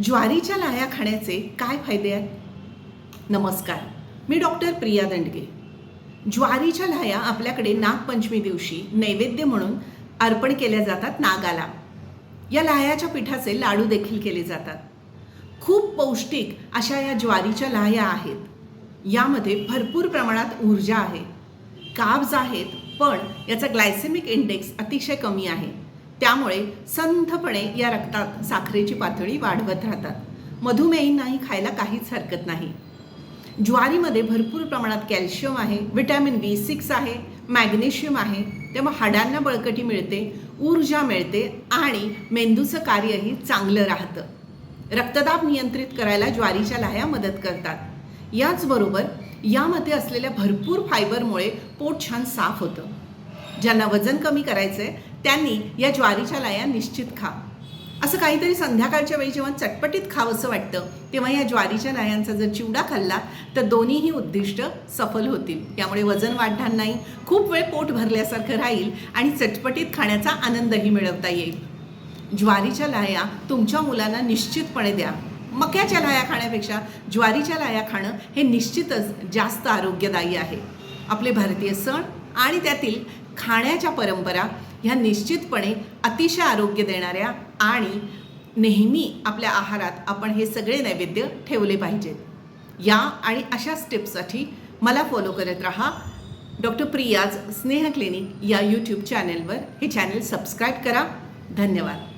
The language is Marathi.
ज्वारीच्या लाह्या खाण्याचे काय फायदे आहेत? नमस्कार, मी डॉक्टर प्रिया दंडगे. ज्वारीच्या लाह्या आपल्याकडे नागपंचमी दिवशी नैवेद्य म्हणून अर्पण केल्या जातात नागाला. या लाह्याच्या पिठाचे लाडू देखील केले जातात. खूप पौष्टिक अशा या ज्वारीच्या लाह्या आहेत. यामध्ये भरपूर प्रमाणात ऊर्जा आहे, कार्ब्स आहेत, पण याचा ग्लायसेमिक इंडेक्स अतिशय कमी आहे. त्यामुळे संथपणे या रक्तात साखरेची पातळी वाढवत राहतात. मधुमेहींनाही खायला काहीच हरकत नाही. ज्वारीमध्ये भरपूर प्रमाणात कॅल्शियम आहे, व्हिटॅमिन B6 आहे, मॅग्नेशियम आहे. त्यामुळे हाडांना बळकटी मिळते, ऊर्जा मिळते आणि मेंदूचं कार्यही चांगलं राहतं. रक्तदाब नियंत्रित करायला ज्वारीच्या लाह्या मदत करतात. याचबरोबर यामध्ये असलेल्या भरपूर फायबरमुळे पोट छान साफ होतं. ज्यांना वजन कमी करायचं आहे त्यांनी या ज्वारीच्या लाह्या निश्चित खा. असं काहीतरी संध्याकाळच्या वेळी जेव्हा चटपटीत खावंसं वाटतं तेव्हा या ज्वारीच्या लाह्यांचा जर चिवडा खाल्ला तर दोन्हीही उद्दिष्ट सफल होतील. त्यामुळे वजन वाढणार नाही, खूप वेळ पोट भरल्यासारखं राहील आणि चटपटीत खाण्याचा आनंदही मिळवता येईल. ज्वारीच्या लाह्या तुमच्या मुलांना निश्चितपणे द्या. मक्याच्या लाह्या खाण्यापेक्षा ज्वारीच्या लाह्या खाणं हे निश्चितच जास्त आरोग्यदायी आहे. आपले भारतीय सण आणि त्यातील खाण्याच्या परंपरा ह्या निश्चितपणे अतिशय आरोग्य देणाऱ्या आणि नेहमी आपल्या आहारात आपण हे सगळे नैवेद्य ठेवले पाहिजेत. या आणि अशाच टिप्ससाठी मला फॉलो करत राहा. डॉक्टर प्रियाज स्नेह क्लिनिक या यूट्यूब चॅनेलवर. हे चॅनेल सबस्क्राईब करा. धन्यवाद.